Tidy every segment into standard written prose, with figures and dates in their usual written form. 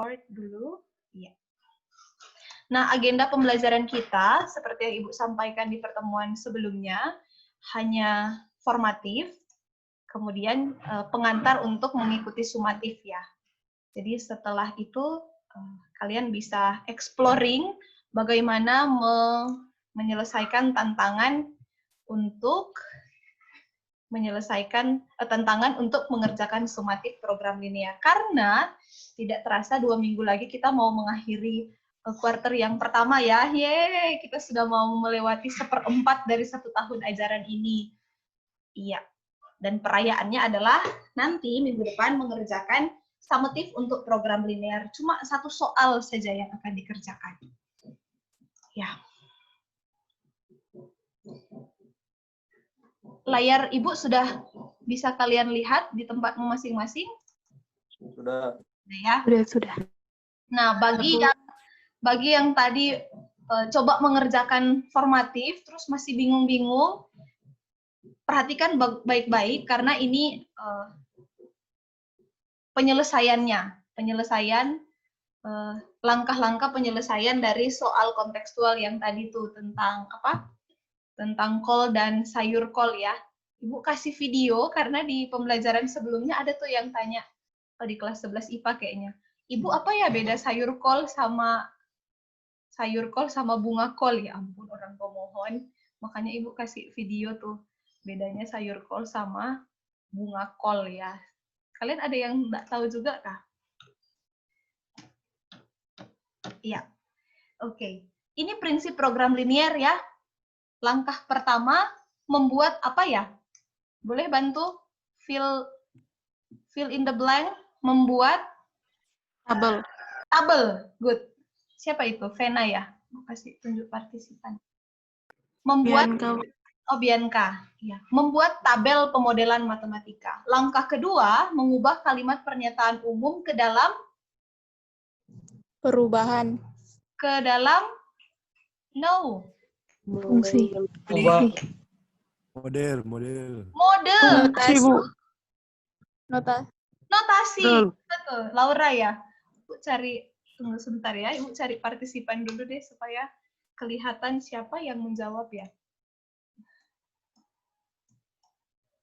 Record dulu. Iya. Nah, agenda pembelajaran kita, seperti yang Ibu sampaikan di pertemuan sebelumnya, hanya formatif, kemudian pengantar untuk mengikuti sumatif ya. Jadi setelah itu, kalian bisa exploring bagaimana menyelesaikan tantangan untuk mengerjakan sumatif program linear. Karena tidak terasa 2 minggu lagi kita mau mengakhiri quarter yang pertama ya. Yeay, kita sudah mau melewati 1/4 dari 1 tahun ajaran ini. Iya. Dan perayaannya adalah nanti minggu depan mengerjakan summative untuk program linear. Cuma 1 soal saja yang akan dikerjakan. Ya. Layar Ibu sudah bisa kalian lihat di tempatmu masing-masing? Sudah. Ya. Sudah. Nah, bagi yang tadi coba mengerjakan formatif, terus masih bingung-bingung, perhatikan baik-baik karena ini langkah-langkah penyelesaian dari soal kontekstual yang tadi tuh tentang apa? Tentang kol dan sayur kol ya. Ibu kasih video karena di pembelajaran sebelumnya ada tuh yang tanya di kelas 11 IPA kayaknya. Ibu, apa ya beda sayur kol sama bunga kol? Ya ampun, orang pemohon. Makanya Ibu kasih video tuh. Bedanya sayur kol sama bunga kol ya. Kalian ada yang nggak tahu juga kah? Iya. Oke. Ini prinsip program linear ya. Langkah pertama, membuat apa ya? Boleh bantu fill in the blank, membuat tabel. Good. Siapa itu? Vena ya? Mau kasih tunjuk partisipan. Membuat Bianca. Ya. Membuat tabel pemodelan matematika. Langkah kedua, mengubah kalimat pernyataan umum ke dalam Perubahan. Ke dalam Fungsi. Model. Notasi, Bu. Notasi. Betul. Laura ya. Ibu cari, tunggu sebentar ya. Ibu cari partisipan dulu deh supaya kelihatan siapa yang menjawab ya.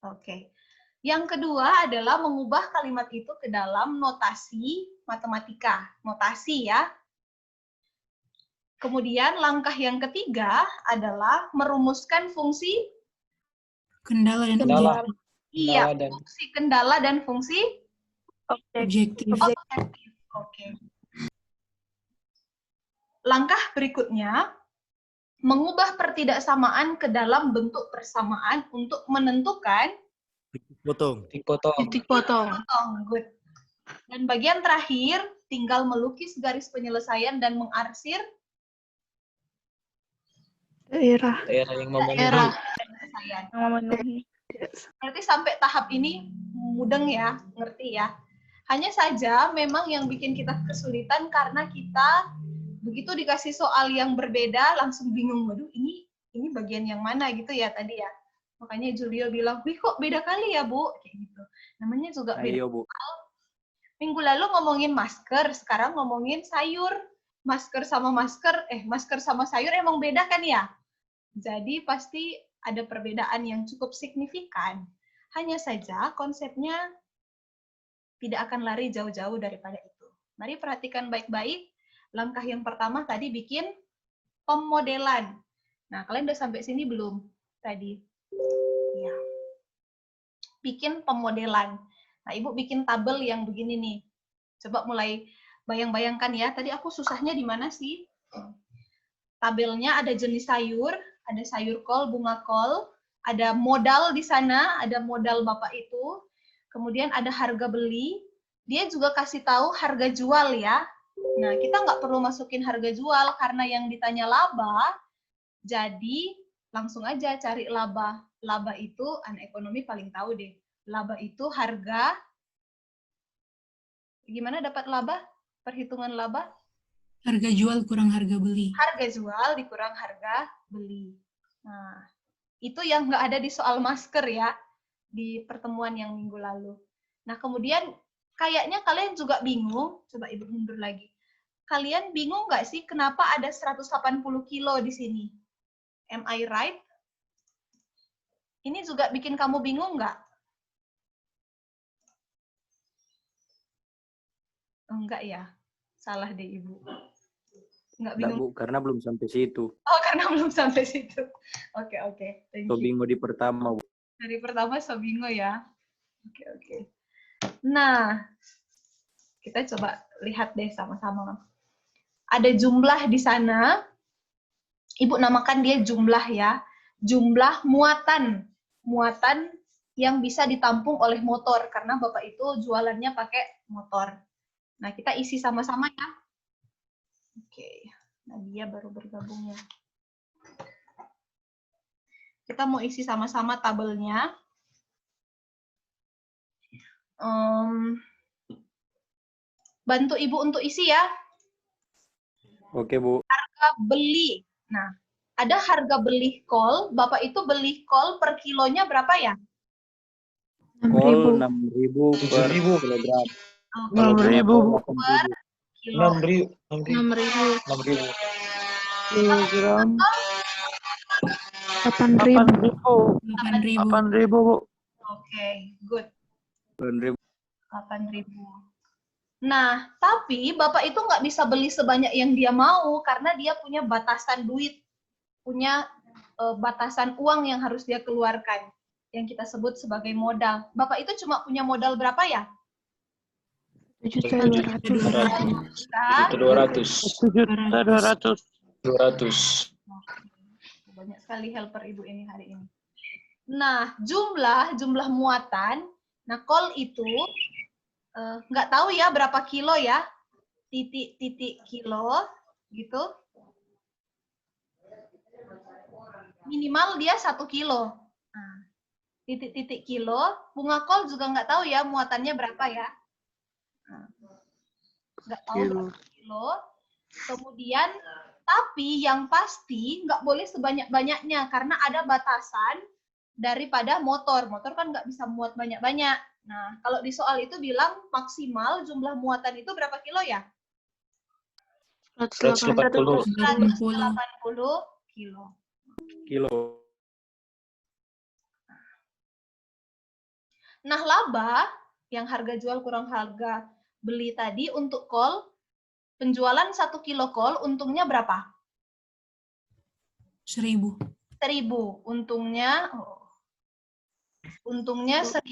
Oke. Yang kedua adalah mengubah kalimat itu ke dalam notasi matematika. Notasi ya. Kemudian langkah yang ketiga adalah merumuskan fungsi kendala dan objektif. Iya, fungsi kendala dan fungsi Objektif. Oke. Langkah berikutnya, mengubah pertidaksamaan ke dalam bentuk persamaan untuk menentukan Titik potong. Good. Dan bagian terakhir, tinggal melukis garis penyelesaian dan mengarsir Daerah yang memenuhi. Berarti sampai tahap ini mudeng ya, ngerti ya. Hanya saja memang yang bikin kita kesulitan karena kita begitu dikasih soal yang berbeda langsung bingung, waduh ini bagian yang mana gitu ya tadi ya. Makanya Julio bilang, wih kok beda kali ya Bu, kayak gitu. Namanya juga beda. Bu. Minggu lalu ngomongin masker, sekarang ngomongin sayur. Masker sama sayur emang beda kan ya? Jadi pasti ada perbedaan yang cukup signifikan. Hanya saja konsepnya tidak akan lari jauh-jauh daripada itu. Mari perhatikan baik-baik. Langkah yang pertama tadi bikin pemodelan. Nah, kalian udah sampai sini belum? Tadi. Ya. Bikin pemodelan. Nah, Ibu bikin tabel yang begini nih. Coba mulai bayang-bayangkan ya. Tadi aku susahnya di mana sih? Tabelnya ada jenis sayur, ada sayur kol, bunga kol, ada modal di sana, ada modal Bapak itu, kemudian ada harga beli, dia juga kasih tahu harga jual ya. Nah, kita nggak perlu masukin harga jual karena yang ditanya laba, jadi langsung aja cari laba. Laba itu, anak ekonomi paling tahu deh, laba itu harga, gimana dapat laba? Perhitungan laba? Harga jual kurang harga beli. Harga jual dikurang harga beli. Nah, itu yang nggak ada di soal masker ya, di pertemuan yang minggu lalu. Nah, kemudian kayaknya kalian juga bingung. Coba Ibu mundur lagi. Kalian bingung nggak sih kenapa ada 180 kilo di sini? Am I right? Ini juga bikin kamu bingung nggak? Enggak ya? Salah deh Ibu. Enggak bingung. Bu, karena belum sampai situ. Oh, karena belum sampai situ. Oke. Thank you. Bingo di pertama, Bu. Dari pertama bingo ya. Oke. Nah, kita coba lihat deh sama-sama. Ada jumlah di sana. Ibu namakan dia jumlah ya. Jumlah muatan. Muatan yang bisa ditampung oleh motor. Karena Bapak itu jualannya pakai motor. Nah, kita isi sama-sama ya. Oke. Nadia baru bergabung ya. Kita mau isi sama-sama tabelnya. Bantu Ibu untuk isi ya. Oke, Bu. Harga beli. Nah, ada harga beli kol. Bapak itu beli kol per kilonya berapa ya? 6.000. 6.000 per kilogram. 6.000 per kilo. 6.000 kilogram. 8.000. 8.000, Bu. Oke, good. 8.000. 8.000. Nah, tapi Bapak itu nggak bisa beli sebanyak yang dia mau karena dia punya batasan duit, punya batasan uang yang harus dia keluarkan, yang kita sebut sebagai modal. Bapak itu cuma punya modal berapa ya? 1.200. 200. Banyak sekali helper Ibu ini hari ini. Nah, jumlah muatan, nah kol itu nggak tahu ya berapa kilo ya, titik kilo gitu. Minimal dia 1 kilo. Nah, titik kilo. Bunga kol juga nggak tahu ya muatannya berapa ya. Nah, nggak tahu berapa kilo. Kemudian, tapi yang pasti nggak boleh sebanyak-banyaknya karena ada batasan daripada motor. Motor kan nggak bisa muat banyak-banyak. Nah, kalau di soal itu bilang maksimal jumlah muatan itu berapa kilo ya? 180. 180 kilo. Nah, laba yang harga jual kurang harga beli tadi untuk kol, penjualan 1 kilo kol untungnya berapa? 1.000. 1.000. Untungnya 1.000.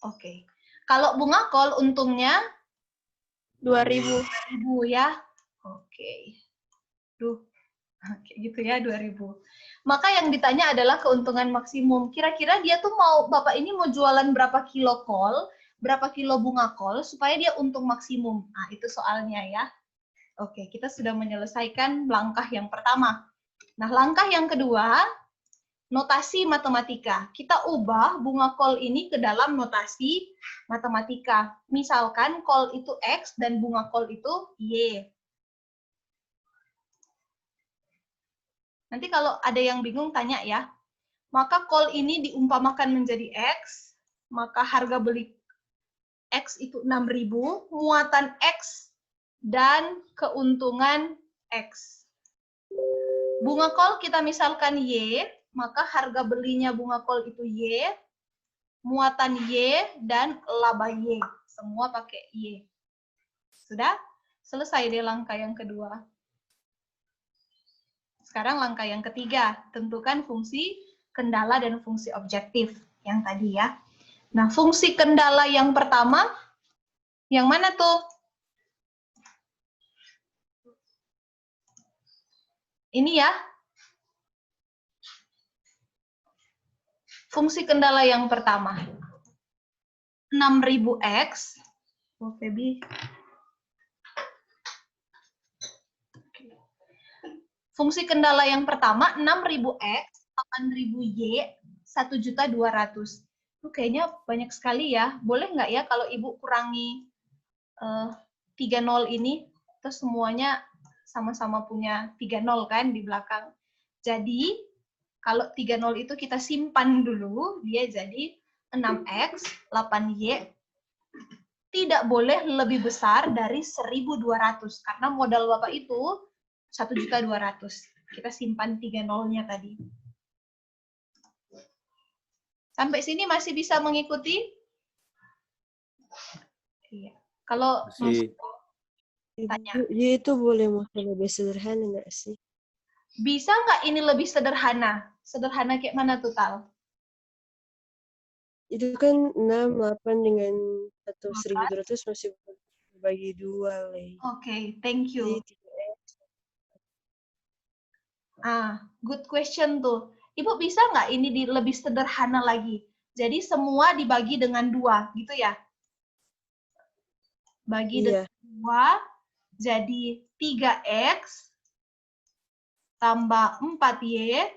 Oke. Kalau bunga kol untungnya 2.000. 2.000 ya. Oke. Oke, gitu ya 2.000. Maka yang ditanya adalah keuntungan maksimum. Kira-kira dia tuh Bapak ini mau jualan berapa kilo kol, berapa kilo bunga kol supaya dia untung maksimum. Nah, itu soalnya ya. Oke, kita sudah menyelesaikan langkah yang pertama. Nah, langkah yang kedua, notasi matematika. Kita ubah bunga kol ini ke dalam notasi matematika. Misalkan kol itu X dan bunga kol itu Y. Nanti kalau ada yang bingung tanya ya. Maka kol ini diumpamakan menjadi X, maka harga beli X itu 6.000, muatan X dan keuntungan X. Bunga kol kita misalkan Y, maka harga belinya bunga kol itu Y, muatan Y, dan laba Y. Semua pakai Y. Sudah? Selesai deh langkah yang kedua. Sekarang langkah yang ketiga, tentukan fungsi kendala dan fungsi objektif yang tadi ya. Nah, fungsi kendala yang pertama, yang mana tuh? Ini ya. Fungsi kendala yang pertama. 6.000X. Oh, Feby. Fungsi kendala yang pertama, 6.000X, 8.000Y, 1.200.000. Itu kayaknya banyak sekali ya. Boleh nggak ya kalau Ibu kurangi 3 nol ini, terus semuanya sama-sama punya 3 nol kan di belakang. Jadi, Kalau 30 itu kita simpan dulu, dia jadi 6X, 8Y, tidak boleh lebih besar dari 1.200. Karena modal Bapak itu 1.200.000. Kita simpan 3 nolnya tadi. Sampai sini masih bisa mengikuti? Iya. Kalau Masih. tanya. Dia itu boleh makan lebih sederhana nggak sih? Bisa nggak ini lebih sederhana? Sederhana kayak mana tuh, Tal? Itu kan 6, 8 dengan atau 1.200 masih bagi 2, Le. Oke, thank you. Jadi 3X. Good question tuh. Ibu bisa nggak ini lebih sederhana lagi? Jadi semua dibagi dengan 2, gitu ya? Bagi Iya. dengan 2, jadi 3X tambah 4Y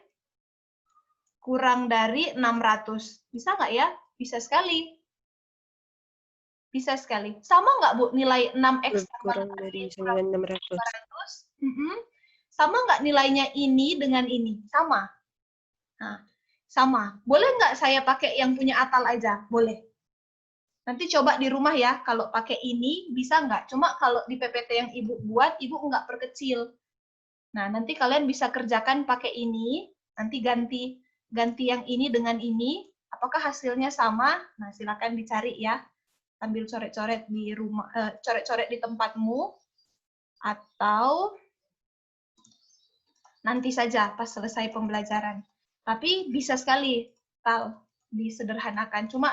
kurang dari 600. Bisa nggak ya? Bisa sekali. Bisa sekali. Sama nggak, Bu, nilai 6X Kurang dari 9.600. 400? Sama nggak nilainya ini dengan ini? Sama. Nah, sama. Boleh nggak saya pakai yang punya Atal aja? Boleh. Nanti coba di rumah ya, kalau pakai ini bisa nggak? Cuma kalau di PPT yang Ibu buat, Ibu nggak perkecil. Nah, nanti kalian bisa kerjakan pakai ini, nanti ganti yang ini dengan ini, apakah hasilnya sama? Nah, silakan dicari ya. Sambil coret-coret di rumah, coret-coret di tempatmu, atau nanti saja pas selesai pembelajaran. Tapi bisa sekali, Tal, disederhanakan. Cuma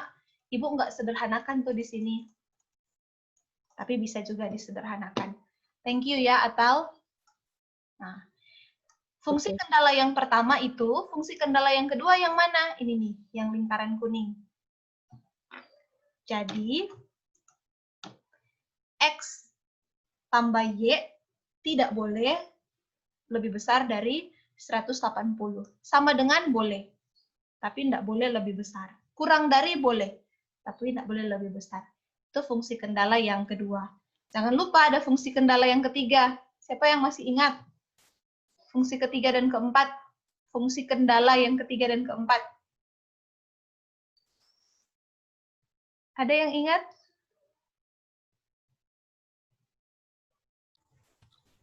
Ibu nggak sederhanakan tuh di sini. Tapi bisa juga disederhanakan. Thank you ya, Atal. Nah, fungsi kendala yang pertama itu, fungsi kendala yang kedua yang mana? Ini nih, yang lingkaran kuning. Jadi, X tambah Y tidak boleh lebih besar dari 180. Sama dengan boleh, tapi tidak boleh lebih besar. Kurang dari boleh, tapi tidak boleh lebih besar. Itu fungsi kendala yang kedua. Jangan lupa ada fungsi kendala yang ketiga. Siapa yang masih ingat? Fungsi ketiga dan keempat. Fungsi kendala yang ketiga dan keempat. Ada yang ingat?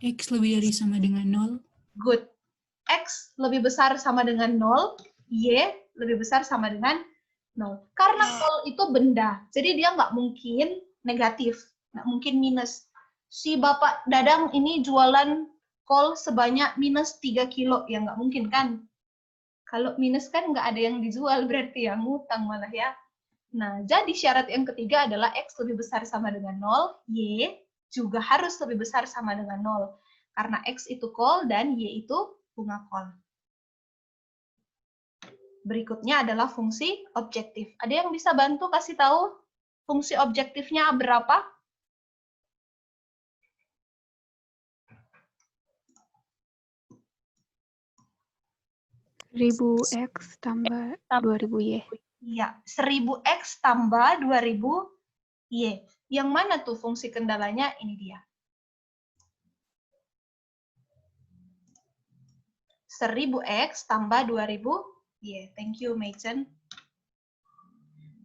X lebih dari sama dengan 0. Good. X lebih besar sama dengan 0, Y lebih besar sama dengan 0. Karena 0 itu benda, jadi dia nggak mungkin negatif, nggak mungkin minus. Si Bapak Dadang ini jualan kol sebanyak minus 3 kilo, ya nggak mungkin kan? Kalau minus kan nggak ada yang dijual, berarti ya ngutang malah ya. Nah, jadi syarat yang ketiga adalah X lebih besar sama dengan 0, Y juga harus lebih besar sama dengan 0. Karena X itu kol dan Y itu bunga kol. Berikutnya adalah fungsi objektif. Ada yang bisa bantu kasih tahu fungsi objektifnya berapa? X tambah 2000Y. Iya, 1000X tambah 2000Y. Yang mana tuh fungsi kendalanya? Ini dia. 1000X tambah 2000Y. Thank you, Machen.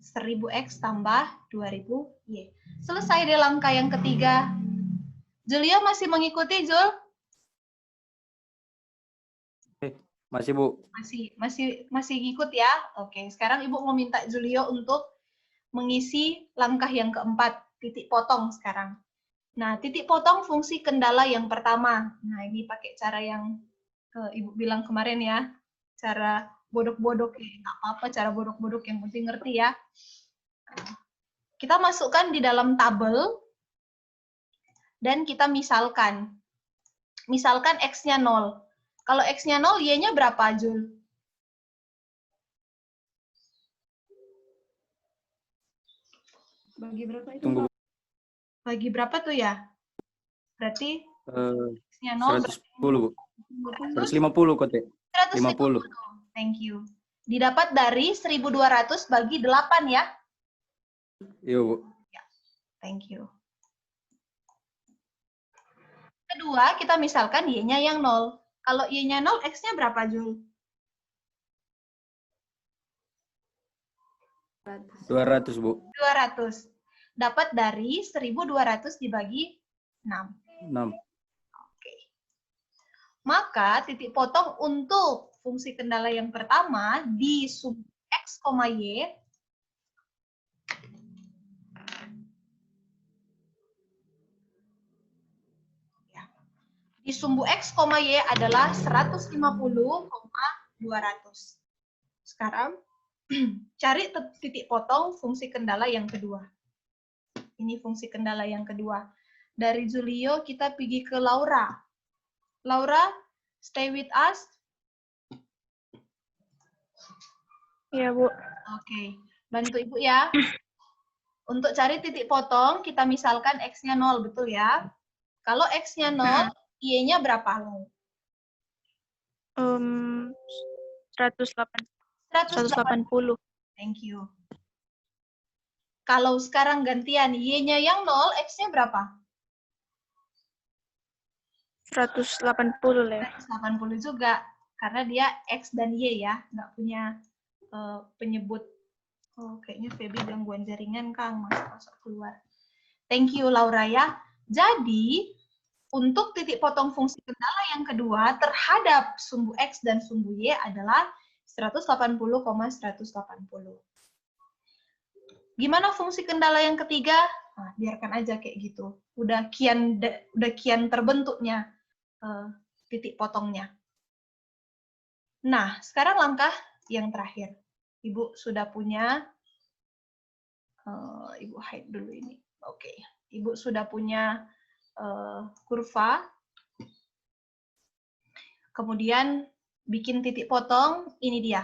1000X tambah 2000Y. Selesai deh langkah yang ketiga. Julia masih mengikuti, Jul? Masih, Bu. Masih ngikut ya? Oke, sekarang Ibu mau minta Julio untuk mengisi langkah yang keempat, titik potong sekarang. Nah, titik potong fungsi kendala yang pertama. Nah, ini pakai cara yang Ibu bilang kemarin ya, cara bodok-bodok, nggak apa-apa cara bodok-bodok, yang penting ngerti ya. Kita masukkan di dalam tabel, dan kita misalkan. Misalkan X-nya 0. Kalau X-nya 0, Y-nya berapa, Jul? Bagi berapa itu? Tunggu. Bagi berapa tuh ya? Berarti X-nya 110, 0. Bu. 150, Kote. 150. Thank you. Didapat dari 1.200 bagi 8 ya? Iya, Bu. Ya. Thank you. Kedua, kita misalkan Y-nya yang 0. Kalau Y-nya 0, X-nya berapa, Jul? 200, Bu. 200. Dapat dari 1.200 dibagi 6. 6. Oke. Maka titik potong untuk fungsi kendala yang pertama di sub X, Y di sumbu X, Y adalah 150,200. Sekarang, cari titik potong fungsi kendala yang kedua. Ini fungsi kendala yang kedua. Dari Julio, kita pergi ke Laura. Laura, stay with us. Iya, Bu. Oke, bantu Ibu ya. Untuk cari titik potong, kita misalkan X-nya 0, betul ya? Kalau X-nya 0, Y-nya berapa? 180. Thank you. Kalau sekarang gantian, Y-nya yang 0, X-nya berapa? 180 lah. 180 juga. Karena dia X dan Y ya, nggak punya penyebut. Oh, kayaknya Feby gangguan jaringan, Kang. Masuk keluar. Thank you, Laura ya. Jadi, untuk titik potong fungsi kendala yang kedua terhadap sumbu X dan sumbu Y adalah 180,180. Gimana fungsi kendala yang ketiga? Nah, biarkan aja kayak gitu. Udah kian terbentuknya titik potongnya. Nah, sekarang langkah yang terakhir. Ibu sudah punya, Ibu hide dulu ini. Oke, Ibu sudah punya kurva. Kemudian bikin titik potong, ini dia.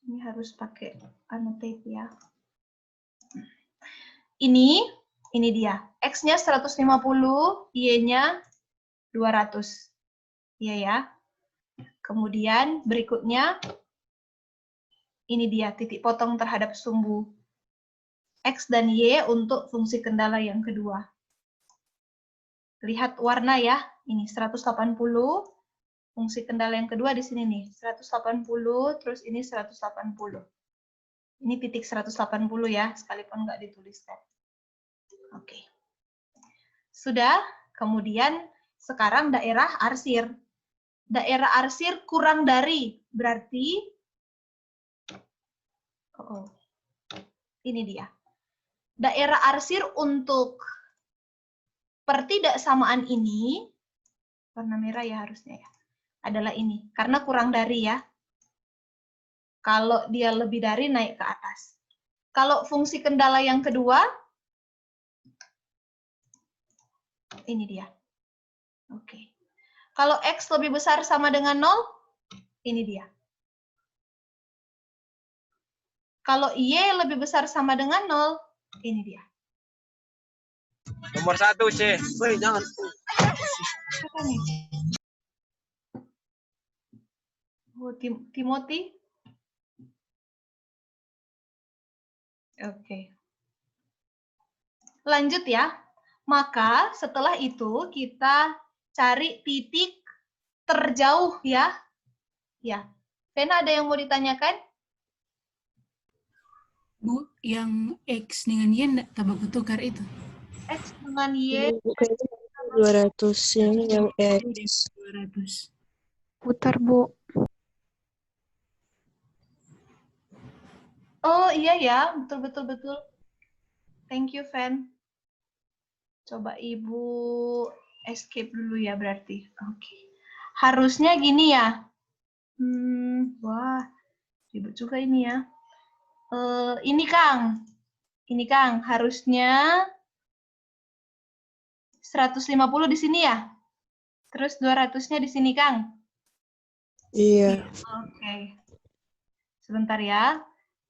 Ini harus pakai annotate ya. Ini dia. X-nya 150, Y-nya 200. Iya ya. Kemudian berikutnya, ini dia titik potong terhadap sumbu X dan Y untuk fungsi kendala yang kedua. Lihat warna ya, ini 180, fungsi kendala yang kedua di sini nih, 180, terus ini 180. Ini titik 180 ya, sekalipun nggak dituliskan. Oke. Sudah, kemudian sekarang daerah arsir. Daerah arsir kurang dari, berarti, ini dia. Daerah arsir untuk pertidaksamaan ini, warna merah ya harusnya ya, adalah ini. Karena kurang dari ya. Kalau dia lebih dari, naik ke atas. Kalau fungsi kendala yang kedua, ini dia. Oke. Kalau X lebih besar sama dengan 0, ini dia. Kalau Y lebih besar sama dengan 0, ini dia. Nomor 1 C. Woi, jangan. Apa nih? Oh, Timothy. Oke. Lanjut ya. Maka setelah itu kita cari titik terjauh ya. Ya. Vena, ada yang mau ditanyakan? Bu, yang X dengan Y enggak tambah tukar itu. X dengan Y. Kayaknya 200 yang X. 200. Putar, Bu. Oh iya ya, betul. Thank you, Fen. Coba Ibu escape dulu ya berarti. Oke. Harusnya gini ya. Wah, ribet juga ini ya. Ini Kang, harusnya 150 di sini ya. Terus 200-nya di sini, Kang. Iya. Oke. Sebentar ya.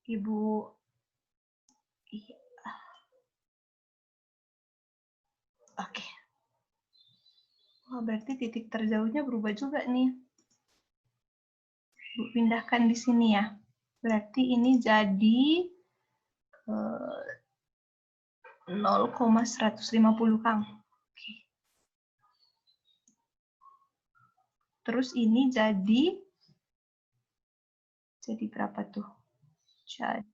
Ibu. Oke. Wah, berarti titik terjauhnya berubah juga nih. Ibu pindahkan di sini ya. Berarti ini jadi 0,150, Kang. Oke. Terus ini jadi berapa tuh? Jadi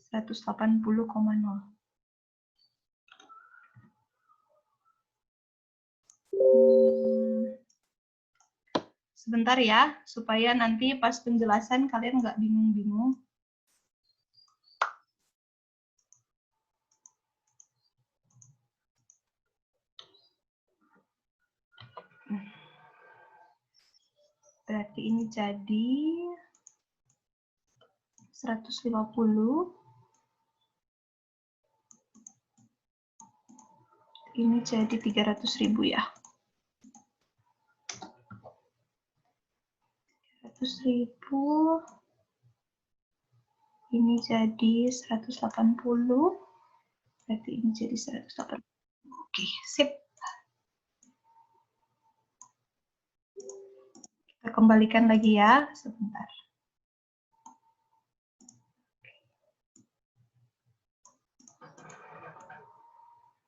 180,0. Sebentar ya, supaya nanti pas penjelasan kalian nggak bingung-bingung. Berarti ini jadi 150. Ini jadi 300.000 ya. 300.000. Ini jadi 180. Berarti ini jadi 180. Oke, sip. Kita kembalikan lagi ya, sebentar.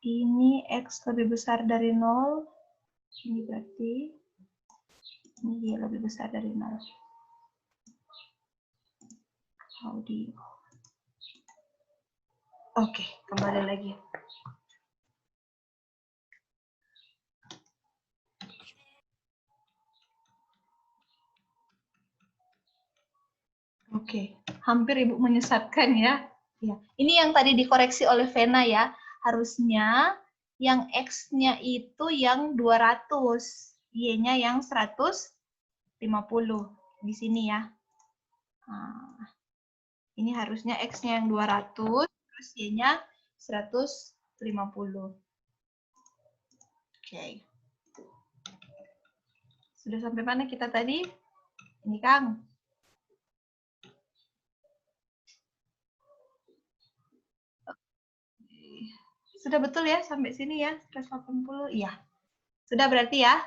Ini X lebih besar dari 0. Ini berarti ini dia lebih besar dari 0. Audio. Oke, kembali lagi. Oke, hampir Ibu menyesatkan ya. Ya, ini yang tadi dikoreksi oleh Vena ya. Harusnya yang X-nya itu yang 200, Y-nya yang 150 di sini ya. Nah, ini harusnya X-nya yang 200, terus Y-nya 150. Oke. Sudah sampai mana kita tadi? Ini Kang. Sudah betul ya sampai sini ya, 180? Iya. Sudah berarti ya?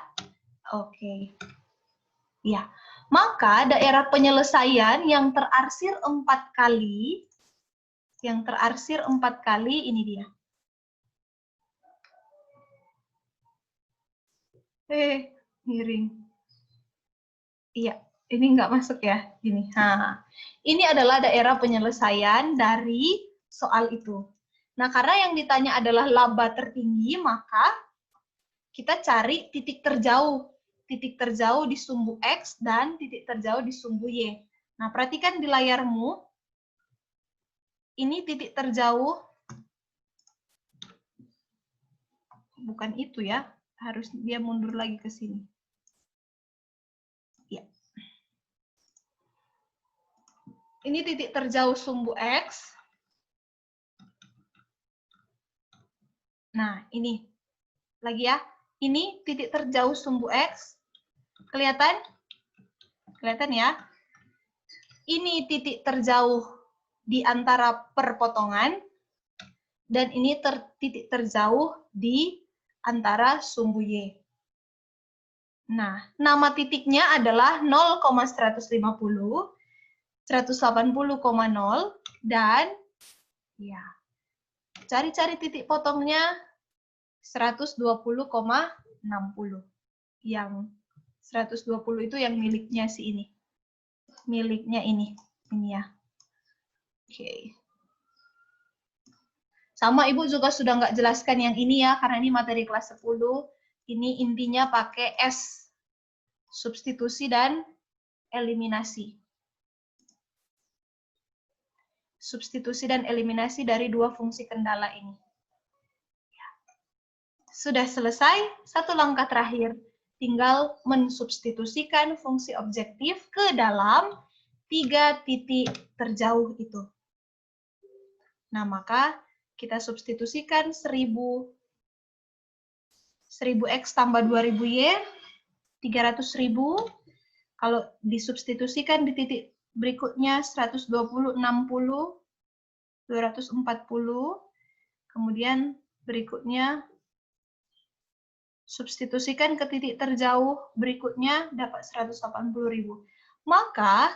Oke. Ya. Maka daerah penyelesaian yang terarsir 4 kali, ini dia. Miring. Iya, ini nggak masuk ya, gini. Nah, ini adalah daerah penyelesaian dari soal itu. Nah, karena yang ditanya adalah laba tertinggi, maka kita cari titik terjauh. Titik terjauh di sumbu X dan titik terjauh di sumbu Y. Nah, perhatikan di layarmu. Ini titik terjauh. Bukan itu ya. Harus dia mundur lagi ke sini. Ya. Ini titik terjauh sumbu X. Nah, ini. Lagi ya. Ini titik terjauh sumbu X. Kelihatan? Kelihatan ya? Ini titik terjauh di antara perpotongan. Dan ini titik terjauh di antara sumbu Y. Nah, nama titiknya adalah 0,150, 180,0, dan ya, cari-cari titik potongnya 120,60. Yang 120 itu yang miliknya si ini. Miliknya ini ya. Oke. Sama Ibu juga sudah nggak jelaskan yang ini ya, karena ini materi kelas 10. Ini intinya pakai S. Substitusi dan eliminasi. Substitusi dan eliminasi dari dua fungsi kendala ini. Sudah selesai, satu langkah terakhir. Tinggal mensubstitusikan fungsi objektif ke dalam 3 titik terjauh itu. Nah, maka kita substitusikan 1000X tambah 2000Y, 300.000. Kalau disubstitusikan di titik berikutnya 120, 60, 240. Kemudian berikutnya substitusikan ke titik terjauh berikutnya dapat 180.000. Maka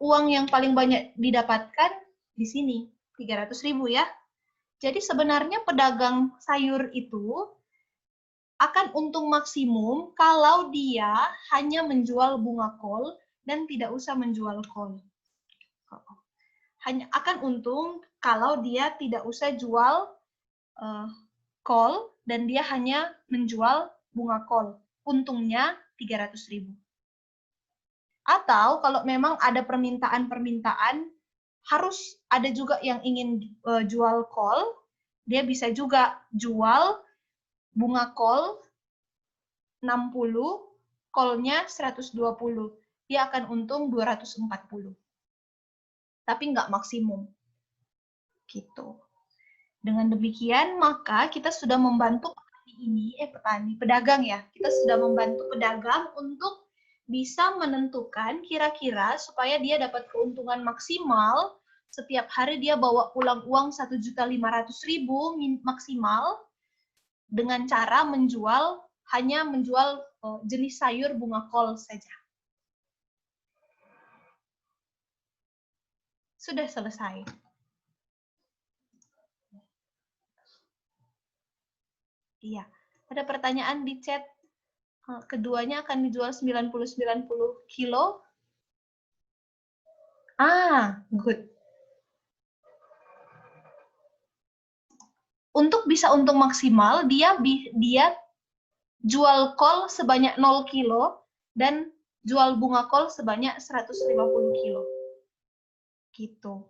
uang yang paling banyak didapatkan di sini 300.000 ya. Jadi sebenarnya pedagang sayur itu akan untung maksimum kalau dia hanya menjual bunga kol dan tidak usah menjual kol. hanya akan untung kalau dia tidak usah jual call dan dia hanya menjual bunga call. Untungnya 300.000. Atau kalau memang ada permintaan-permintaan, harus ada juga yang ingin jual call, dia bisa juga jual bunga call 60, call-nya 120. Dia akan untung 240. Tapi nggak maksimum. Gitu. Dengan demikian, maka kita sudah membantu pedagang ya. Kita sudah membantu pedagang untuk bisa menentukan kira-kira supaya dia dapat keuntungan maksimal setiap hari dia bawa pulang uang 1.500.000 maksimal dengan cara hanya menjual jenis sayur bunga kol saja. Sudah selesai. Iya, ada pertanyaan di chat. Keduanya akan dijual 90 kilo. Good. Untuk bisa untung maksimal, dia jual kol sebanyak 0 kilo dan jual bunga kol sebanyak 150 kilo. Gitu.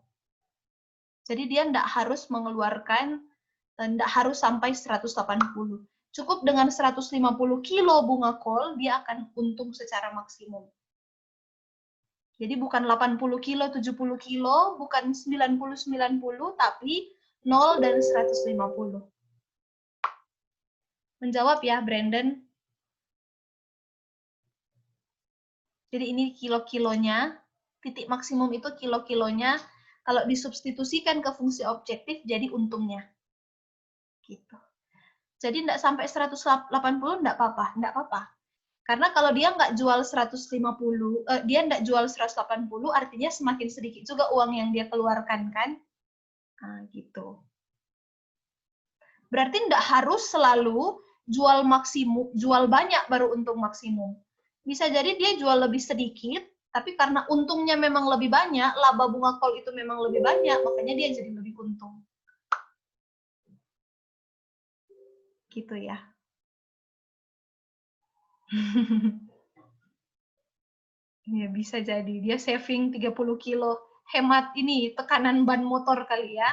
Jadi dia tidak harus mengeluarkan, tidak harus sampai 180. Cukup dengan 150 kilo bunga kol, dia akan untung secara maksimum. Jadi bukan 80 kilo, 70 kilo, bukan 90-90, tapi 0 dan 150. Menjawab ya, Brandon. Jadi ini kilo-kilonya, titik maksimum itu kilo-kilonya, kalau disubstitusikan ke fungsi objektif, jadi untungnya. Gitu. Jadi tidak sampai 180, tidak apa-apa. Karena kalau dia nggak jual 150, dia nggak jual 180, artinya semakin sedikit juga uang yang dia keluarkan, kan? Nah, gitu. Berarti tidak harus selalu jual maksimum, jual banyak baru untung maksimum. Bisa jadi dia jual lebih sedikit, tapi karena untungnya memang lebih banyak, laba bunga kol itu memang lebih banyak, makanya dia jadi lebih untung. Gitu ya. Ya bisa jadi dia saving 30 kilo, hemat ini tekanan ban motor kali ya.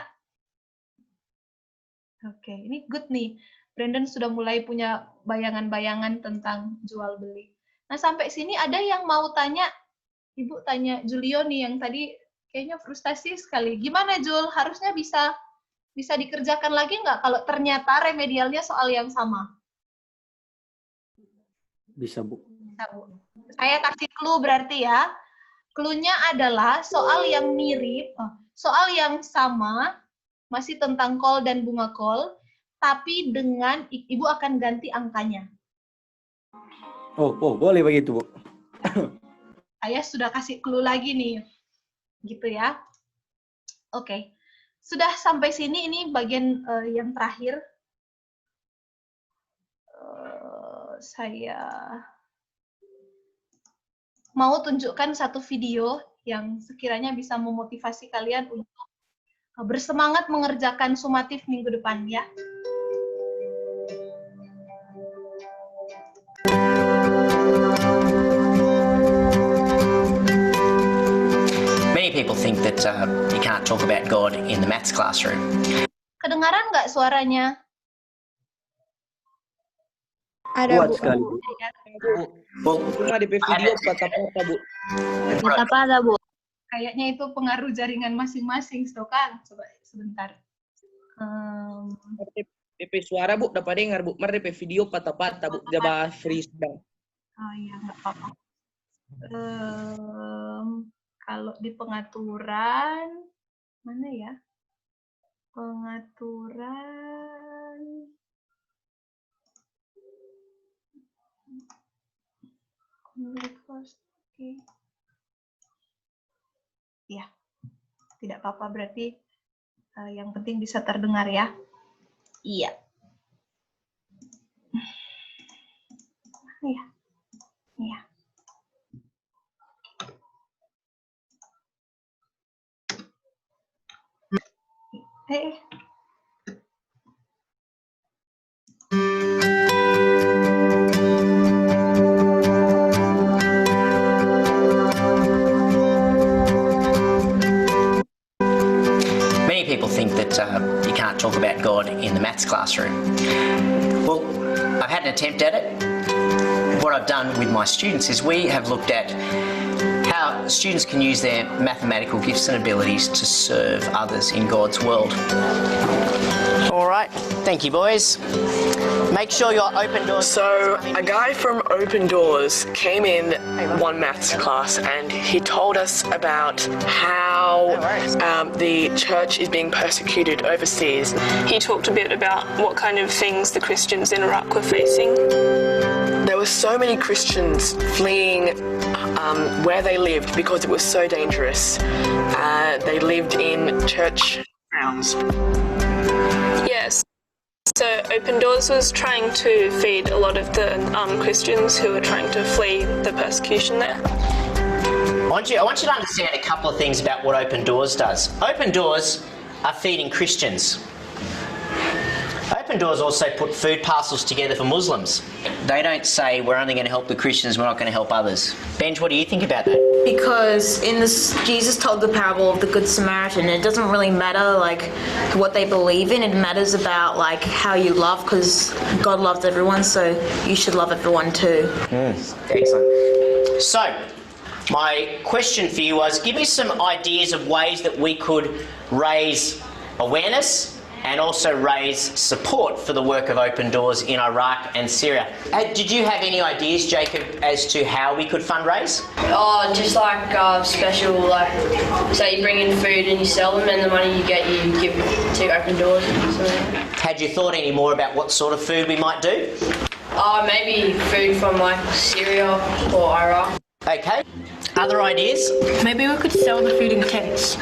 Oke, ini good nih. Brandon sudah mulai punya bayangan-bayangan tentang jual beli. Nah, sampai sini ada yang mau tanya? Ibu tanya Julio nih yang tadi kayaknya frustasi sekali. Gimana Jul? Harusnya bisa dikerjakan lagi nggak kalau ternyata remedialnya soal yang sama? Bisa, Bu. Bisa, Bu. Saya kasih clue berarti ya. Clue-nya adalah soal yang mirip, soal yang sama, masih tentang kol dan bunga kol, tapi dengan Ibu akan ganti angkanya. Oh, boleh begitu, Bu. Saya sudah kasih clue lagi nih. Gitu ya. Oke. Sudah sampai sini, ini bagian yang terakhir. Saya mau tunjukkan satu video yang sekiranya bisa memotivasi kalian untuk bersemangat mengerjakan sumatif minggu depan ya. Many people think that you can't talk about God in the maths classroom. Kedengaran nggak suaranya? Ada, Kuat Bu. sekali, Bu. Bu, cuma di video patah-patah, Bu. Apa ada, Bu? Kayaknya itu pengaruh jaringan masing-masing, kan? Coba sebentar. DP suara, Bu, dapat dengar, Bu. Mari DP video patah-patah, Bu. Jaba freeze down. Oh iya, nggak apa-apa. Kalau di pengaturan, mana ya? Pengaturan. Oke. Ya, tidak apa-apa, berarti yang penting bisa terdengar ya. Iya. Iya. Iya. Eh. Many people think that you can't talk about God in the maths classroom. Well, I've had an attempt at it. What I've done with my students is we have looked at how students can use their mathematical gifts and abilities to serve others in God's world. All right, thank you, boys. Make sure your open doors. So, a guy from Open Doors came in one maths class and he told us about how the church is being persecuted overseas. He talked a bit about what kind of things the Christians in Iraq were facing. There were so many Christians fleeing where they lived because it was so dangerous. They lived in church grounds. Yes. So Open Doors was trying to feed a lot of the Christians who were trying to flee the persecution there. I want you to understand a couple of things about what Open Doors does. Open Doors are feeding Christians. Open Doors also put food parcels together for Muslims. They don't say we're only going to help the Christians, we're not going to help others. Benj, what do you think about that? Because in this, Jesus told the parable of the Good Samaritan. It doesn't really matter like what they believe in. It matters about like how you love, because God loves everyone, so you should love everyone too. Excellent. So, my question for you was, give me some ideas of ways that we could raise awareness and also raise support for the work of Open Doors in Iraq and Syria. Did you have any ideas, Jacob, as to how we could fundraise? Oh, just like special, like, say you bring in food and you sell them, and the money you get you give to Open Doors or something. Had you thought any more about what sort of food we might do? Maybe food from like Syria or Iraq. Okay. Other ideas? Maybe we could sell the food in tents.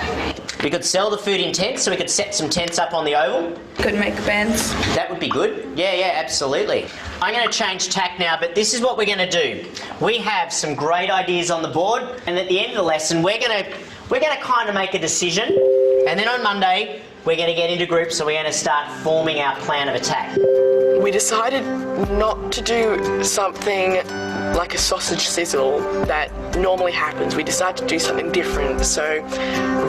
We could sell the food in tents, so we could set some tents up on the oval. Could make bands. That would be good. Yeah, absolutely. I'm going to change tack now, but this is what we're going to do. We have some great ideas on the board, and at the end of the lesson, we're going to kind of make a decision, and then on Monday, we're going to get into groups, so we're going to start forming our plan of attack. We decided not to do something like a sausage sizzle that normally happens. We decided to do something different. So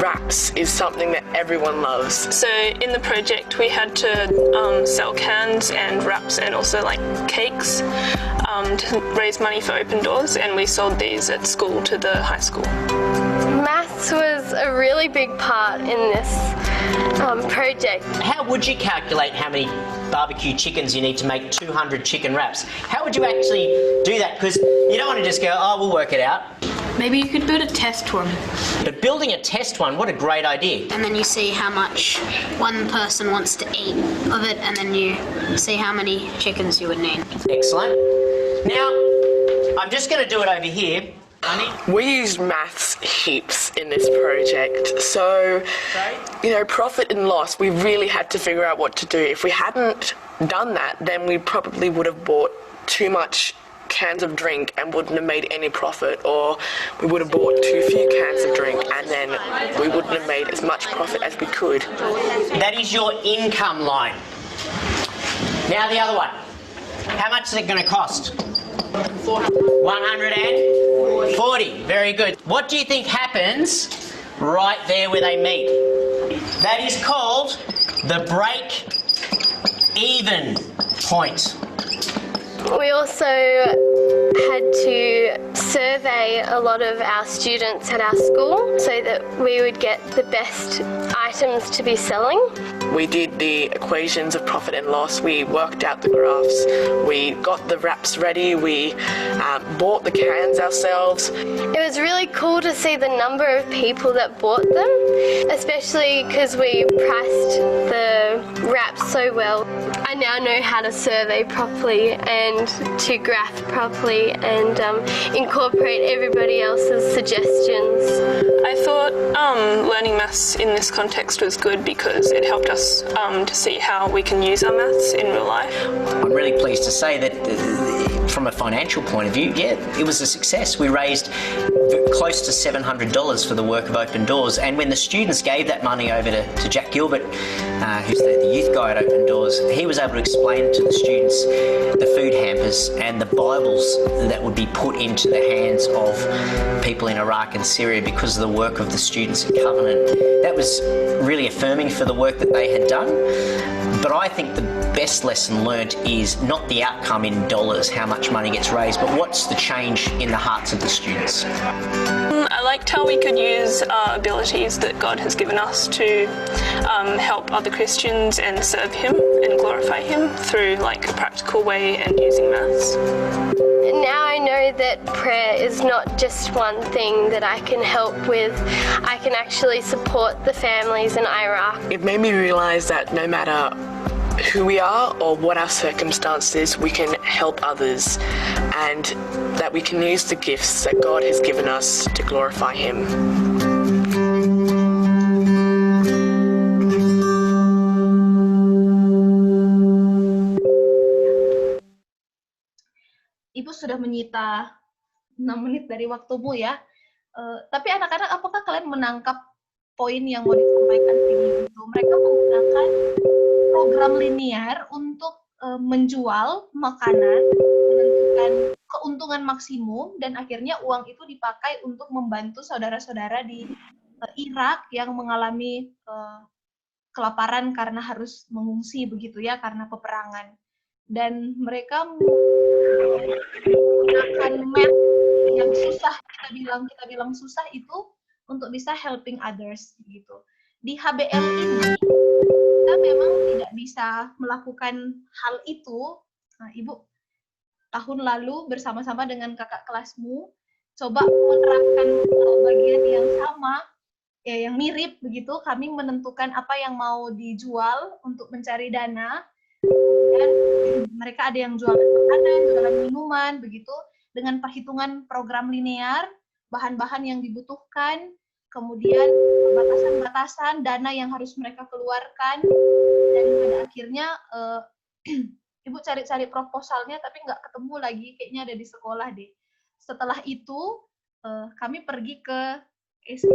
wraps is something that everyone loves. So in the project we had to sell cans and wraps and also like cakes to raise money for Open Doors, and we sold these at school to the high school. Maths was a really big part in this project. How would you calculate how many barbecue chickens you need to make 200 chicken wraps? How would you actually do that? Because you don't want to just go, oh, we'll work it out. Maybe you could build a test one. But building a test one, what a great idea. And then you see how much one person wants to eat of it, and then you see how many chickens you would need. Excellent. Now, I'm just going to do it over here. We used maths heaps in this project, so, profit and loss, we really had to figure out what to do. If we hadn't done that, then we probably would have bought too much cans of drink and wouldn't have made any profit, or we would have bought too few cans of drink and then we wouldn't have made as much profit as we could. That is your income line. Now the other one. How much is it going to cost? 140. Very good. What do you think happens right there where they meet? That is called the break-even point. We also had to survey a lot of our students at our school so that we would get the best items to be selling. We did the equations of profit and loss, we worked out the graphs, we got the wraps ready, we bought the cans ourselves. It was really cool to see the number of people that bought them, especially because we priced the wraps so well. I now know how to survey properly and to graph properly and incorporate everybody else's suggestions. I thought learning maths in this context was good because it helped us to see how we can use our maths in real life. I'm really pleased to say that from a financial point of view, yeah, it was a success. We raised close to $700 for the work of Open Doors, and when the students gave that money over to Jack Gilbert, who's the youth guy at Open Doors, he was able to explain to the students the food hampers and the Bibles that would be put into the hands of people in Iraq and Syria because of the work of the students at Covenant. That was really affirming for the work that they had done. But I think the best lesson learnt is not the outcome in dollars, how much money gets raised, but what's the change in the hearts of the students. I liked how we could use our abilities that God has given us to help other Christians and serve Him and glorify Him through like a practical way and using maths. Now I know that prayer is not just one thing that I can help with. I can actually support the families in Iraq. It made me realise that no matter who we are or what our circumstances, we can help others, and that we can use the gifts that God has given us to glorify Him. Ibu sudah menyita 6 menit dari waktumu ya. Tapi anak-anak, apakah kalian menangkap poin yang mau disampaikan video itu? Mereka menggunakan program linear untuk menjual makanan, menentukan keuntungan maksimum, dan akhirnya uang itu dipakai untuk membantu saudara-saudara di Irak yang mengalami kelaparan karena harus mengungsi begitu ya, karena peperangan. Dan mereka menggunakan math yang susah, kita bilang susah itu untuk bisa helping others gitu. Di HBL ini kita memang tidak bisa melakukan hal itu. Nah, Ibu tahun lalu bersama-sama dengan kakak kelasmu coba menerapkan bagian yang sama, ya yang mirip begitu. Kami menentukan apa yang mau dijual untuk mencari dana. Dan mereka ada yang jualan makanan, jualan minuman, begitu, dengan perhitungan program linear, bahan-bahan yang dibutuhkan, kemudian batasan-batasan, dana yang harus mereka keluarkan, dan pada akhirnya Ibu cari-cari proposalnya, tapi nggak ketemu lagi, kayaknya ada di sekolah deh. Setelah itu, kami pergi ke itu,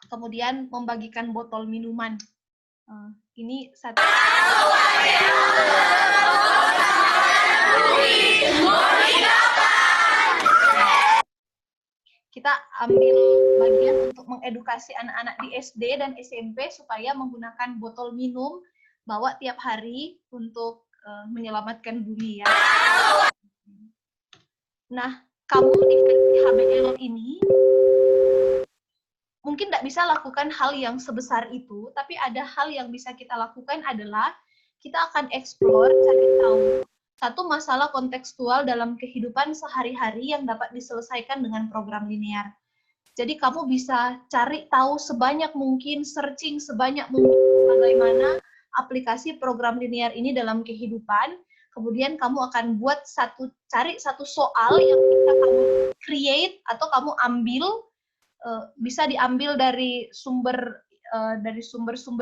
kemudian membagikan botol minuman. Ini satu. Kita ambil bagian untuk mengedukasi anak-anak di SD dan SMP supaya menggunakan botol minum bawa tiap hari untuk menyelamatkan bumi ya. Nah, kamu di versi HBL ini mungkin tidak bisa lakukan hal yang sebesar itu, tapi ada hal yang bisa kita lakukan adalah kita akan explore, cari tahu satu masalah kontekstual dalam kehidupan sehari-hari yang dapat diselesaikan dengan program linear. Jadi kamu bisa cari tahu sebanyak mungkin, searching sebanyak mungkin bagaimana aplikasi program linear ini dalam kehidupan. Kemudian kamu akan cari satu soal yang bisa kamu create atau kamu ambil. Bisa diambil dari sumber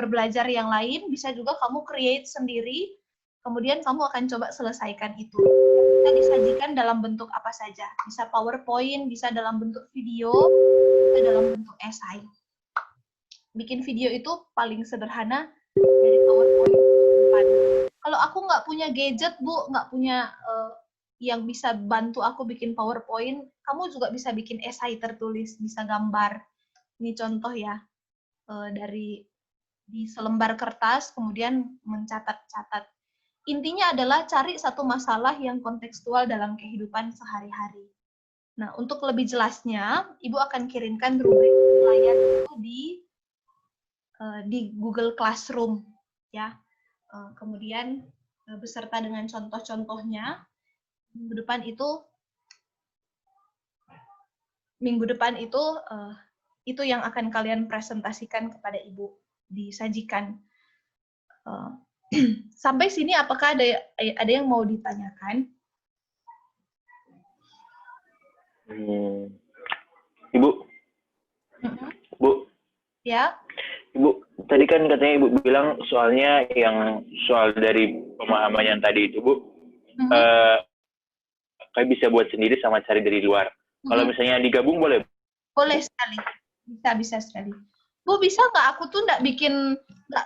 belajar yang lain, bisa juga kamu create sendiri, kemudian kamu akan coba selesaikan itu. Bisa disajikan dalam bentuk apa saja, bisa PowerPoint, bisa dalam bentuk video, bisa dalam bentuk esai. Bikin video itu paling sederhana dari PowerPoint. Kalau aku nggak punya gadget, Bu, nggak punya yang bisa bantu aku bikin PowerPoint, kamu juga bisa bikin esai tertulis, bisa gambar. Ini contoh ya, dari di selembar kertas, kemudian mencatat-catat. Intinya adalah cari satu masalah yang kontekstual dalam kehidupan sehari-hari. Nah, untuk lebih jelasnya, Ibu akan kirimkan rubrik penilaian itu di Google Classroom, ya. Kemudian beserta dengan contoh-contohnya. Minggu depan itu yang akan kalian presentasikan kepada Ibu, disajikan. Sampai sini apakah ada yang mau ditanyakan? Ibu, Bu, ya. Ibu, tadi kan katanya Ibu bilang soalnya yang soal dari pemahaman yang tadi itu Bu, kayak bisa buat sendiri sama cari dari luar. Kalau misalnya digabung boleh? Boleh sekali, bisa sekali. Bu, bisa nggak aku tuh nggak bikin nggak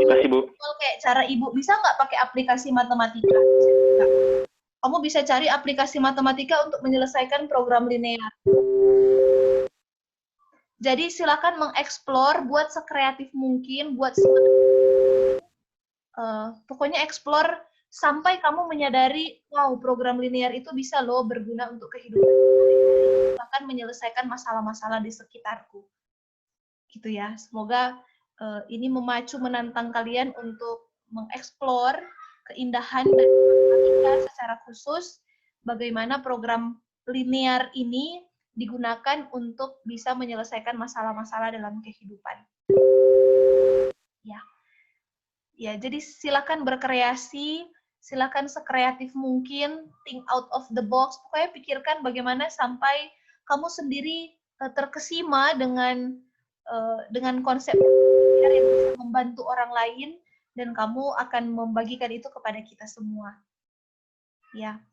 Kasih Bu. kayak cara Ibu, bisa nggak pakai aplikasi matematika? Kamu bisa cari aplikasi matematika untuk menyelesaikan program linear. Jadi silakan mengeksplor, buat sekreatif mungkin, buat pokoknya explore sampai kamu menyadari, wow, program linear itu bisa loh berguna untuk kehidupan, bahkan menyelesaikan masalah-masalah di sekitarku. Gitu ya. Semoga ini memacu, menantang kalian untuk mengeksplor keindahan dan matematika secara khusus, bagaimana program linear ini digunakan untuk bisa menyelesaikan masalah-masalah dalam kehidupan. Ya. Ya, jadi silakan berkreasi, silakan sekreatif mungkin, think out of the box. Pokoknya pikirkan bagaimana sampai kamu sendiri terkesima dengan konsep yang bisa membantu orang lain, dan kamu akan membagikan itu kepada kita semua. Ya.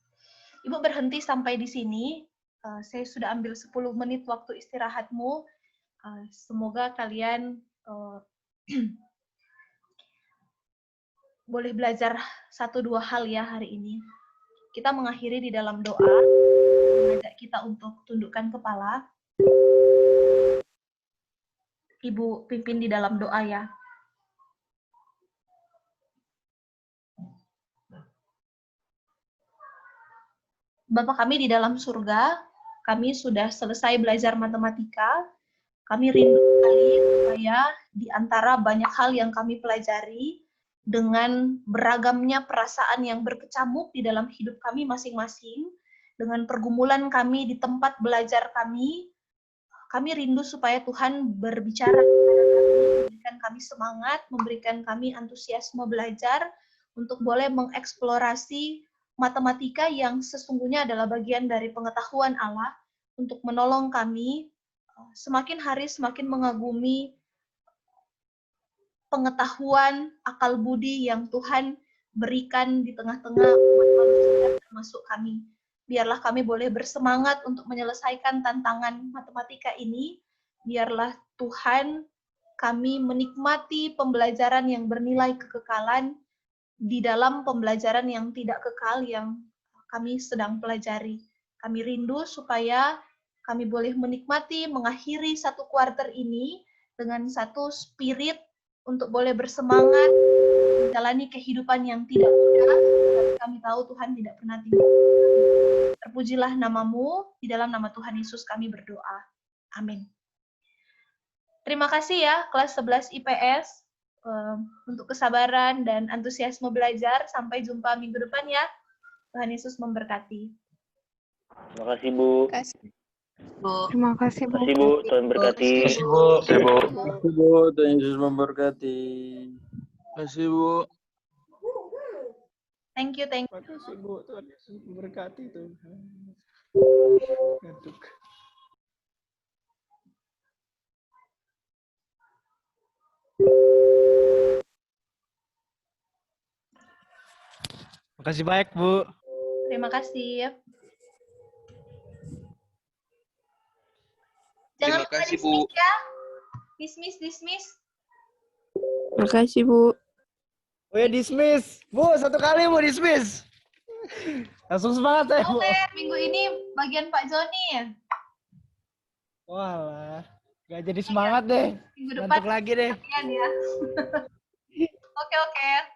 Ibu berhenti sampai di sini. Saya sudah ambil 10 menit waktu istirahatmu. Semoga kalian boleh belajar 1-2 hal ya hari ini. Kita mengakhiri di dalam doa, mengajak kita untuk tundukkan kepala. Ibu pimpin di dalam doa ya. Bapa kami di dalam surga, kami sudah selesai belajar matematika. Kami rindu sekali supaya di antara banyak hal yang kami pelajari, dengan beragamnya perasaan yang berkecamuk di dalam hidup kami masing-masing, dengan pergumulan kami di tempat belajar kami rindu supaya Tuhan berbicara kepada kami, memberikan kami semangat, memberikan kami antusiasme belajar untuk boleh mengeksplorasi matematika yang sesungguhnya adalah bagian dari pengetahuan Allah, untuk menolong kami semakin hari semakin mengagumi pengetahuan, akal budi yang Tuhan berikan di tengah-tengah umat manusia termasuk kami. Biarlah kami boleh bersemangat untuk menyelesaikan tantangan matematika ini. Biarlah Tuhan kami menikmati pembelajaran yang bernilai kekekalan di dalam pembelajaran yang tidak kekal yang kami sedang pelajari. Kami rindu supaya kami boleh menikmati, mengakhiri 1 kuarter ini dengan satu spirit untuk boleh bersemangat menjalani kehidupan yang tidak mudah, tapi kami tahu Tuhan tidak pernah tinggal. Terpujilah namamu, di dalam nama Tuhan Yesus kami berdoa. Amin. Terima kasih ya kelas 11 IPS untuk kesabaran dan antusiasme belajar. Sampai jumpa minggu depan ya. Tuhan Yesus memberkati. Terima kasih Bu. Terima kasih, Bu. Terima kasih Bu, Tuhan berkati. Terima kasih Bu. Terima kasih Bu, Tuhan Yesus memberkati. Terima kasih Bu. Thank you. Terima kasih Bu, Tuhan Yesus memberkati Tuhan. Ngantuk. Makasih banyak Bu. Terima kasih. Jangan lupa dismiss ya. Dismiss. Terima kasih, Bu. Oh ya dismiss. Bu, 1 kali Bu dismiss. Langsung semangat saya Bu. Oke, minggu ini bagian Pak Joni ya. Walah, gak jadi semangat deh. Minggu depan Ngantuk lagi deh. Ya. Oke.